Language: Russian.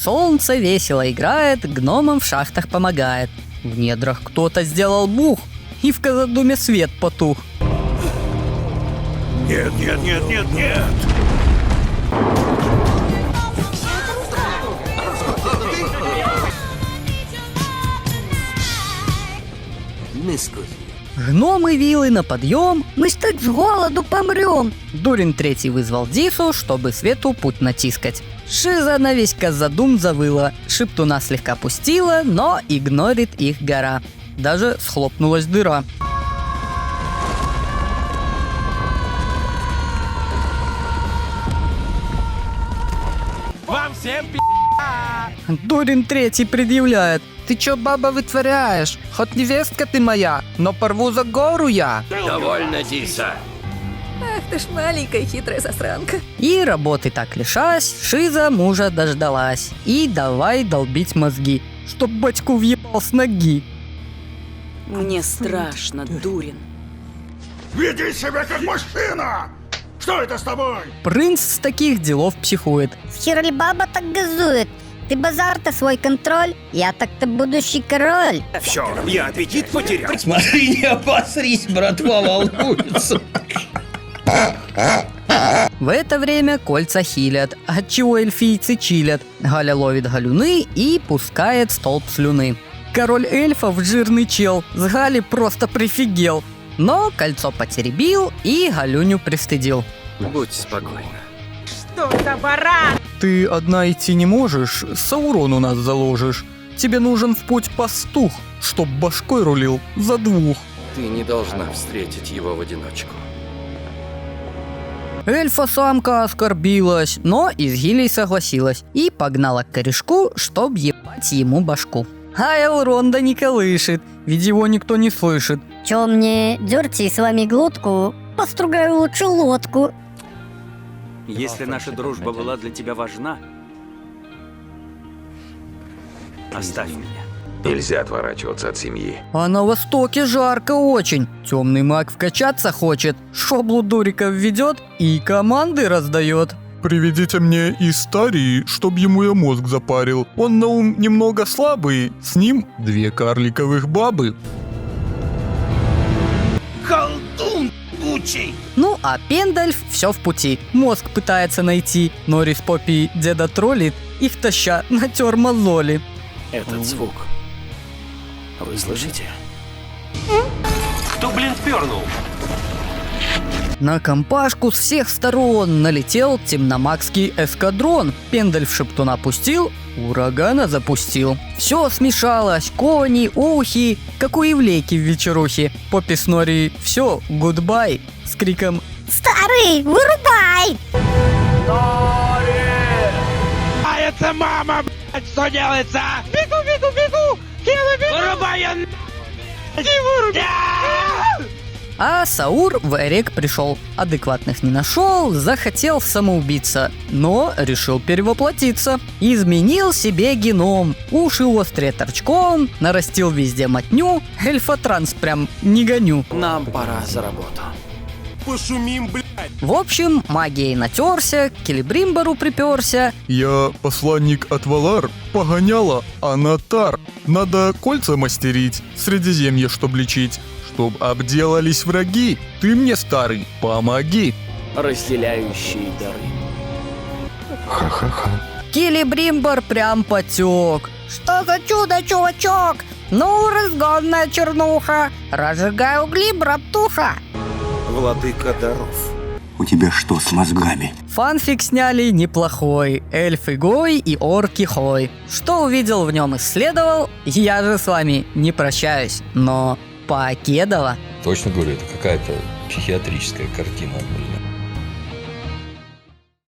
Солнце весело играет, гномам в шахтах помогает. В недрах кто-то сделал бух, и в Казадуме свет потух. Нет, нет, нет, нет, нет! Гномы вилы на подъем. Мы ж так с голоду помрем. Дурин третий вызвал Дису, чтобы свету путь натискать. Шиза на весь Казадум завыла, шептуна слегка пустила, но игнорит их гора. Даже схлопнулась дыра. Вам всем Дурин третий предъявляет. Ты чё, баба, вытворяешь? Хоть невестка ты моя, но порву за гору я. Довольно, Диса. Ах ты ж маленькая хитрая засранка. И работы так лишась, Шиза мужа дождалась. И давай долбить мозги, чтоб батьку въебал с ноги. Мне страшно, Дурин. Веди себя как мужчина! Что это с тобой? Принц с таких делов психует. Хер ли баба так газует? Ты базар-то свой контроль, я так-то будущий король. Все, я аппетит потерял. Смотри, не обосрись, братва волнуется. В это время кольца хилят, отчего эльфийцы чилят. Галя ловит галюны и пускает столб слюны. Король эльфов, жирный чел, с Гали просто прифигел. Но кольцо потеребил и Галюню пристыдил. Будь спокойна. Что за баран? Ты одна идти не можешь, Саурон у нас заложишь. Тебе нужен в путь пастух, чтоб башкой рулил за двух. Ты не должна встретить его в одиночку. Эльфа-самка оскорбилась, но из гилей согласилась и погнала к корешку, чтоб ебать ему башку. А Элронда не колышет, ведь его никто не слышит. Чё мне, дёрти с вами глотку? Постругаю лучше лодку. Если наша дружба была для тебя важна, оставь меня. Нельзя отворачиваться от семьи. А на востоке жарко очень. Темный маг вкачаться хочет, шоблу дуриков ведет и команды раздает. Приведите мне из Тарии, чтоб ему я мозг запарил. Он на ум немного слабый, с ним 2 карликовых бабы. Колдун учий! Ну а Пендальф все в пути. Мозг пытается найти. Норрис Поппи деда троллит, их таща натер мозоли. Этот звук. Вы слышите? Кто, блин, пернул? На компашку с всех сторон налетел темномагский эскадрон. Пендальф шептуна пустил, урагана запустил. Все смешалось, кони, ухи, как у Ивлейки в вечерухе. Поппи с Нори все, гудбай, с криком Старый, вырубай! А это мама, блядь, что делается? Бегу, бегу, бегу! Кила, бегу! Вырубай я, не вырубай! А Саур в Эрек пришел. Адекватных не нашел, захотел самоубиться, но решил перевоплотиться. Изменил себе геном, уши острые торчком, нарастил везде мотню, эльфа-транс прям не гоню. Нам пора за работу. Пошумим, блядь! В общем, магией натерся, к Келебримбору приперся. Я посланник от Валар, погоняла, а Натар. Надо кольца мастерить, Средиземье чтоб лечить. Чтоб обделались враги, ты мне, старый, помоги. Разделяющие дары. Ха-ха-ха. Келебримбор прям потек. Что за чудо, чувачок? Ну, разгонная чернуха, разжигай угли, братуха. Владыка даров. У тебя что с мозгами? Фанфик сняли неплохой. Эльфы Гой и орки Хой. Что увидел в нем, исследовал. Я же с вами не прощаюсь, но Покедова. Точно говорю, это какая-то психиатрическая картина. Блин.